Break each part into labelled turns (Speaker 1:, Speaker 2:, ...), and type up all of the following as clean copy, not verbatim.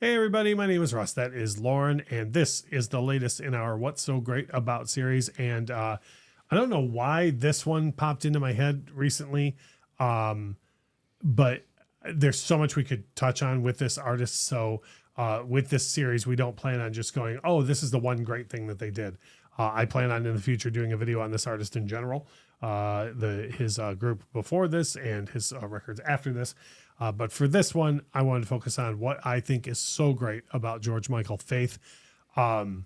Speaker 1: Hey everybody, my name is Russ. That is Lauren, and this is the latest in our What's So Great About series. And I don't know why this one popped into my head recently, but there's so much we could touch on with this artist. So with this series, we don't plan on just going, oh, this is the one great thing that they did. I plan on in the future doing a video on this artist in general, his group before this and his records after this. But for this one, I wanted to focus on what I think is so great about George Michael Faith. Oh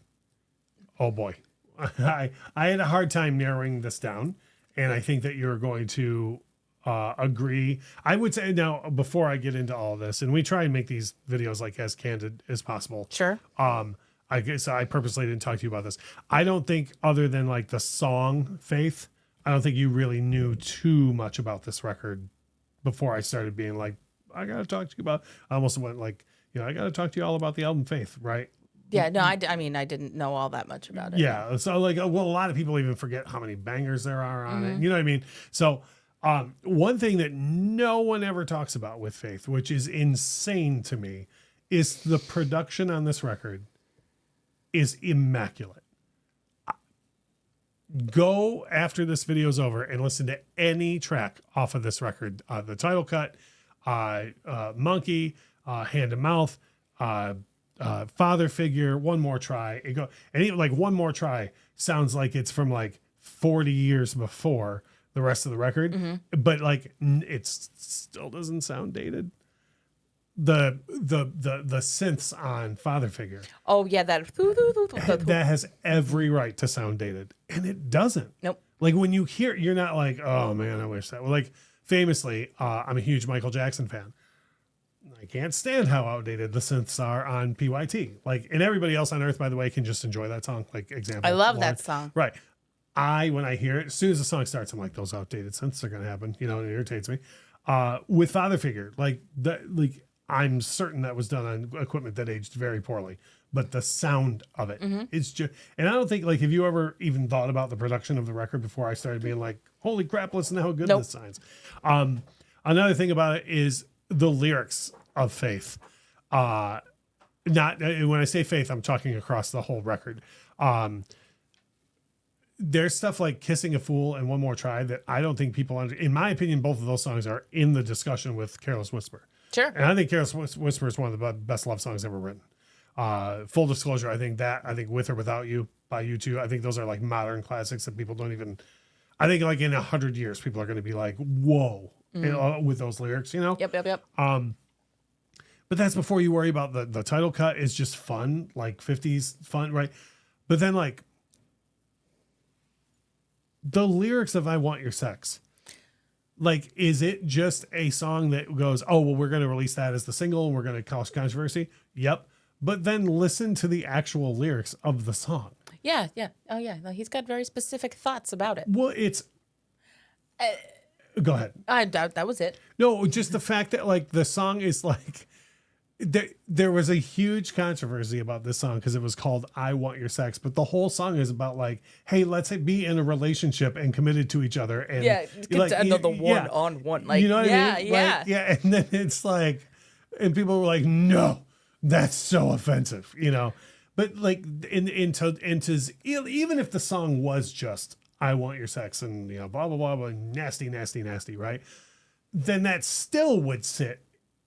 Speaker 1: boy, I had a hard time narrowing this down, and I think that you're going to agree. I would say now, before I get into all of this, and we try and make these videos like as candid as possible.
Speaker 2: Sure.
Speaker 1: I guess I purposely didn't talk to you about this. I don't think, other than like the song Faith, I don't think you really knew too much about this record before I started being like, I got to talk to you about, I almost went like, I got to talk to you all about the album Faith, right?
Speaker 2: Yeah, no, I mean, I didn't know all that much about it.
Speaker 1: Yeah. So like, well, a lot of people even forget how many bangers there are on it. You know what I mean? So one thing that no one ever talks about with Faith, which is insane to me, is the production on this record is immaculate. Go after this video's over and listen to any track off of this record. The title cut, Monkey, Hand to Mouth, Father Figure, One More Try. Like One More Try sounds like it's from like 40 years before the rest of the record, but like it still doesn't sound dated. The synths on Father Figure.
Speaker 2: Oh yeah, that
Speaker 1: has every right to sound dated, and it doesn't.
Speaker 2: Nope.
Speaker 1: Like when you hear, you're not like, oh man, I wish that. Well, like famously, I'm a huge Michael Jackson fan. I can't stand how outdated the synths are on PYT. Like, and everybody else on Earth, by the way, can just enjoy that song. Like example,
Speaker 2: I love
Speaker 1: Lauren.
Speaker 2: that song.
Speaker 1: Right. When I hear it, as soon as the song starts, I'm like, those outdated synths are going to happen. It irritates me. With Father Figure, I'm certain that was done on equipment that aged very poorly, but the sound of it, it's just, and I don't think like, have you ever even thought about the production of the record before I started being like, holy crap, listen to how good this sounds. Another thing about it is the lyrics of Faith. Not when I say Faith, I'm talking across the whole record. There's stuff like Kissing a Fool and One More Try that I don't think people in my opinion, both of those songs are in the discussion with Careless Whisper.
Speaker 2: Sure.
Speaker 1: And I think Careless Whisper is one of the best love songs ever written. Full disclosure, I think With or Without You by U2, I think those are like modern classics that people don't even, I think like in 100 years, people are going to be like, whoa, with those lyrics,
Speaker 2: Yep.
Speaker 1: But that's before you worry about the title cut is just fun, like 50s fun, right? But then like the lyrics of I Want Your Sex, like, is it just a song that goes, oh, well, we're going to release that as the single and we're going to cause controversy? Yep. But then listen to the actual lyrics of the song.
Speaker 2: Yeah. Oh yeah, no, he's got very specific thoughts about it.
Speaker 1: Well, it's... Go ahead.
Speaker 2: I doubt that was it.
Speaker 1: No, just the fact that like the song is like... There was a huge controversy about this song because it was called I Want Your Sex, but the whole song is about like, hey, let's be in a relationship and committed to each other. And
Speaker 2: It's good to end on the one on one. Like,
Speaker 1: you know what I mean?
Speaker 2: Yeah.
Speaker 1: Like, yeah. And then it's like, and people were like, no, that's so offensive, But like, even if the song was just I Want Your Sex and, blah, blah, blah, blah, nasty, nasty, nasty, right? Then that still would sit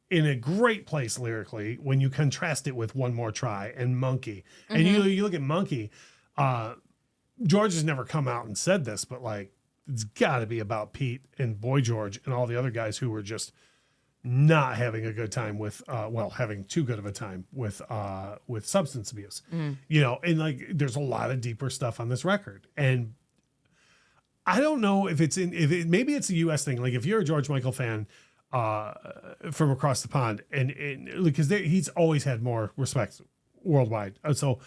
Speaker 1: in a great place lyrically when you contrast it with One More Try and Monkey. And you look at Monkey, George has never come out and said this, but like, it's got to be about Pete and Boy George and all the other guys who were just not having a good time with, having too good of a time with substance abuse, and like, there's a lot of deeper stuff on this record. And I don't know if maybe it's a US thing. Like if you're a George Michael fan, from across the pond, and because he's always had more respect worldwide. So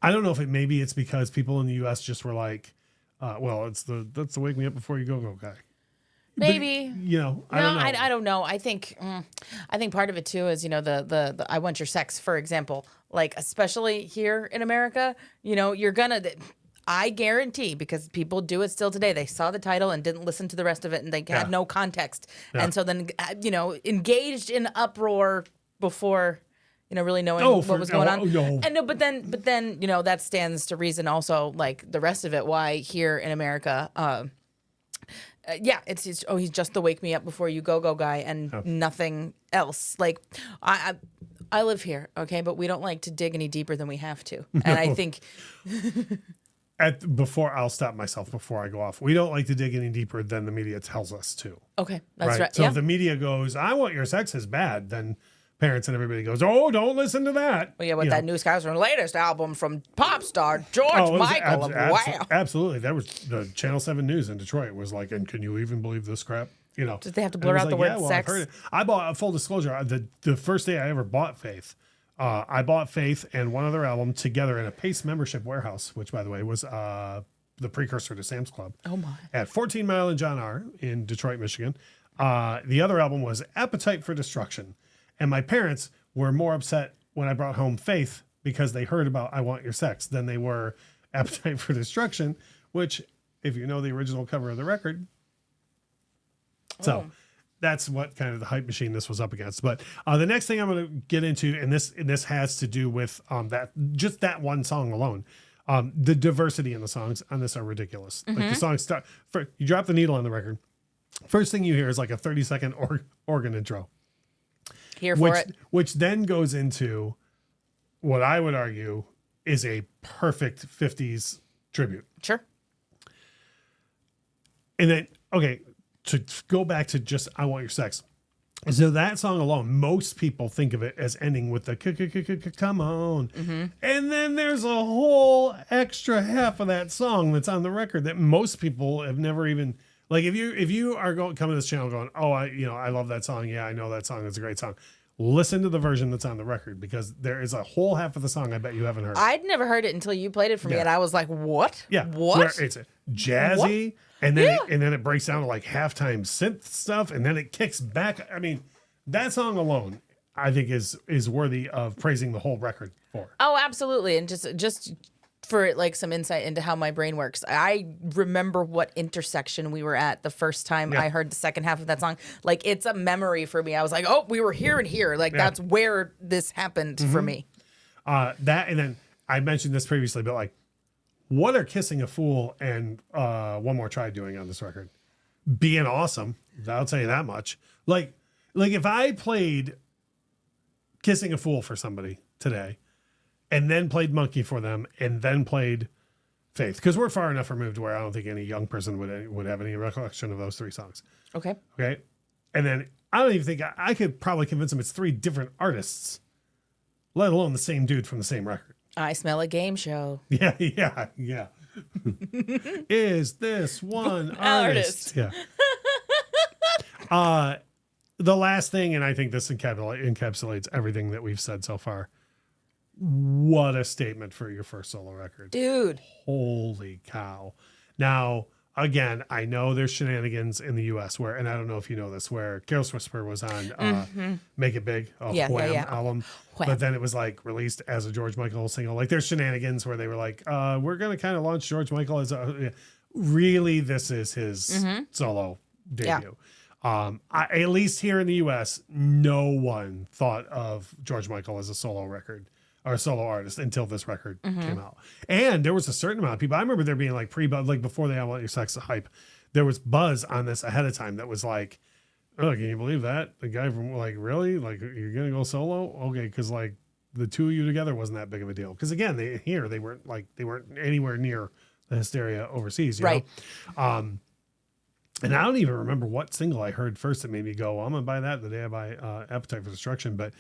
Speaker 1: I don't know if maybe it's because people in the US just were like, that's the wake me up before you go guy.
Speaker 2: Maybe.
Speaker 1: But, I don't know.
Speaker 2: I don't know. I think part of it too is, the I Want Your Sex, for example, like especially here in America, you're gonna, I guarantee, because people do it still today. They saw the title and didn't listen to the rest of it, and they had no context. Yeah. And so then, engaged in uproar before, really knowing what was going on. And no, but then, that stands to reason also, like the rest of it, why here in America, it's he's just the wake me up before you go guy and nothing else. Like I live here, okay, but we don't like to dig any deeper than we have to. And I think
Speaker 1: I'll stop myself before I go off. We don't like to dig any deeper than the media tells us to.
Speaker 2: Okay, that's right.
Speaker 1: So if the media goes, I Want Your Sex is bad, then parents and everybody goes, oh, don't listen to that.
Speaker 2: Well, yeah, with that newscaster latest album from pop star George Michael. Wow.
Speaker 1: Absolutely. That was the Channel 7 News in Detroit was like, and can you even believe this crap?
Speaker 2: Did they have to blur out the word sex?
Speaker 1: I've heard it. I bought, full disclosure, the first day I ever bought Faith, I bought Faith and one other album together in a Pace membership warehouse, which, by the way, was the precursor to Sam's Club.
Speaker 2: Oh, my.
Speaker 1: At 14 Mile and John R. in Detroit, Michigan. The other album was Appetite for Destruction. And my parents were more upset when I brought home Faith because they heard about I Want Your Sex than they were Appetite for Destruction, which, if you know the original cover of the record. So that's what kind of the hype machine this was up against. But the next thing I'm going to get into, and this has to do with that one song alone. The diversity in the songs on this are ridiculous. Like the songs start, you drop the needle on the record. First thing you hear is like a 30-second organ intro.
Speaker 2: Here for it.
Speaker 1: Which then goes into what I would argue is a perfect 50s tribute.
Speaker 2: Sure.
Speaker 1: And then, okay, to go back to just I Want Your Sex. So that song alone, most people think of it as ending with the come on. And then there's a whole extra half of that song that's on the record that most people have never even, like if you are coming to this channel going, oh, I love that song. Yeah, I know that song. It's a great song. Listen to the version that's on the record because there is a whole half of the song I bet you haven't heard.
Speaker 2: I'd never heard it until you played it for me, and I was like, "What?
Speaker 1: Yeah,
Speaker 2: what?"
Speaker 1: Where it's jazzy, and then it breaks down to like halftime synth stuff, and then it kicks back. I mean, that song alone, I think, is worthy of praising the whole record for.
Speaker 2: Oh, absolutely, and just for like some insight into how my brain works. I remember what intersection we were at the first time I heard the second half of that song. Like it's a memory for me. I was like, oh, we were here and here. Like that's where this happened for me.
Speaker 1: That, and then I mentioned this previously, but like, what are Kissing a Fool and One More Try doing on this record? Being awesome. I'll tell you that much. Like if I played Kissing a Fool for somebody today, and then played Monkey for them, and then played Faith. Because we're far enough removed where I don't think any young person would have any recollection of those three songs.
Speaker 2: Okay.
Speaker 1: And then I don't even think I could probably convince them it's three different artists, let alone the same dude from the same record.
Speaker 2: I smell a game show.
Speaker 1: Yeah. Is this one artist? Yeah. The last thing, and I think this encapsulates everything that we've said so far. What a statement for your first solo record.
Speaker 2: Dude.
Speaker 1: Holy cow. Now, again, I know there's shenanigans in the U.S. where, and I don't know if you know this, where Careless Whisper was on Make It Big, Wham album. Wham. But then it was like released as a George Michael single. Like there's shenanigans where they were like, we're going to kind of launch George Michael as really, this is his solo debut. At least here in the U.S., no one thought of George Michael as a solo record. Or a solo artist until this record came out. And there was a certain amount of people. I remember there being like pre-buzz, like before the I Want Your Sex hype, there was buzz on this ahead of time that was like, oh, can you believe that? The guy from like, really? Like, you're going to go solo? Okay, because like the two of you together wasn't that big of a deal. Because again, they weren't anywhere near the hysteria overseas, you know? And I don't even remember what single I heard first that made me go, well, I'm going to buy that the day I buy Appetite for Destruction. But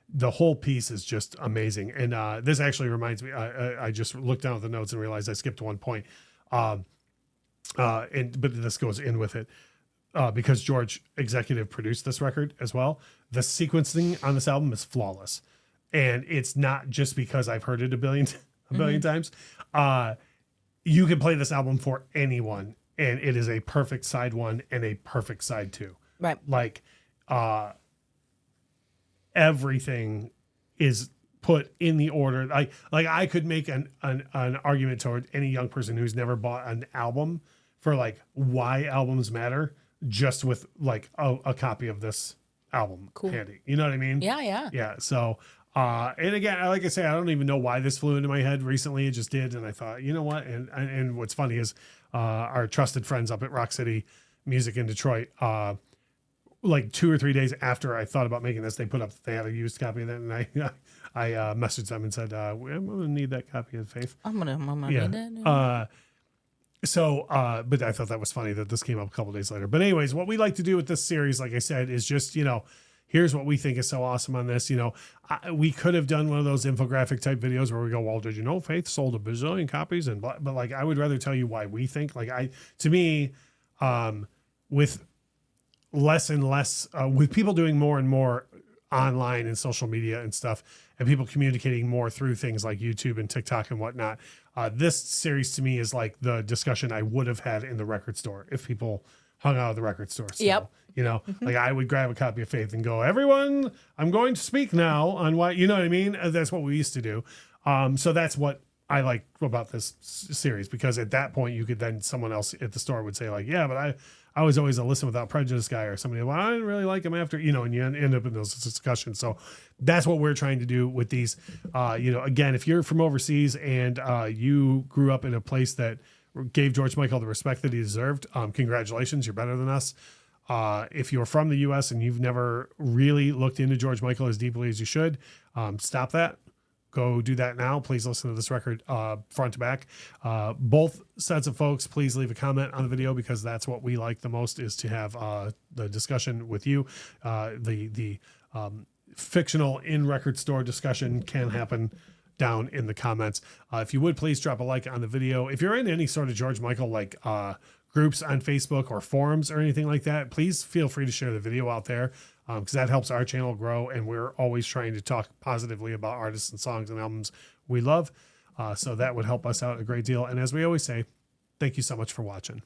Speaker 1: the whole piece is just amazing. And this actually reminds me, I just looked down at the notes and realized I skipped one point. But this goes in with it because George executive produced this record as well. The sequencing on this album is flawless. And it's not just because I've heard it a billion times. You can play this album for anyone, and it is a perfect side one and a perfect side two.
Speaker 2: Right.
Speaker 1: Like, everything is put in the order. Like I could make an argument toward any young person who's never bought an album for like why albums matter just with like a copy of this album handy. You know what I mean?
Speaker 2: Yeah.
Speaker 1: Yeah. So And again, like I say, I don't even know why this flew into my head recently. It just did. And I thought, you know what? And what's funny is our trusted friends up at Rock City Music in Detroit, like 2 or 3 days after I thought about making this, they put up that they had a used copy of it. And I messaged them and said, I'm going to need that copy of Faith.
Speaker 2: I'm gonna
Speaker 1: Yeah.
Speaker 2: need that.
Speaker 1: But I thought that was funny that this came up a couple days later. But anyways, what we like to do with this series, like I said, is just, here's what we think is so awesome on this. We could have done one of those infographic type videos where we go, well, did you know Faith sold a bazillion copies? But like, I would rather tell you why we think, to me, with less and less, with people doing more and more online and social media and stuff, and people communicating more through things like YouTube and TikTok and whatnot. This series to me is like the discussion I would have had in the record store if people hung out at the record store. Still,
Speaker 2: Yep.
Speaker 1: Like I would grab a copy of Faith and go, everyone, I'm going to speak now on why, you know what I mean? That's what we used to do. So that's what I like about this series, because at that point you could then, someone else at the store would say like, yeah, but I was always a Listen Without Prejudice guy, or somebody, well, I didn't really like him after, and you end up in those discussions. So that's what we're trying to do with these. Again, if you're from overseas and you grew up in a place that gave George Michael the respect that he deserved, congratulations, you're better than us. If you're from the U.S. and you've never really looked into George Michael as deeply as you should, stop that. Go do that now. Please listen to this record front to back. Both sets of folks, please leave a comment on the video, because that's what we like the most, is to have the discussion with you. The fictional in record store discussion can happen down in the comments. If you would, please drop a like on the video. If you're in any sort of George Michael groups on Facebook or forums or anything like that, please feel free to share the video out there, because that helps our channel grow, and we're always trying to talk positively about artists and songs and albums we love. So that would help us out a great deal. And as we always say, thank you so much for watching.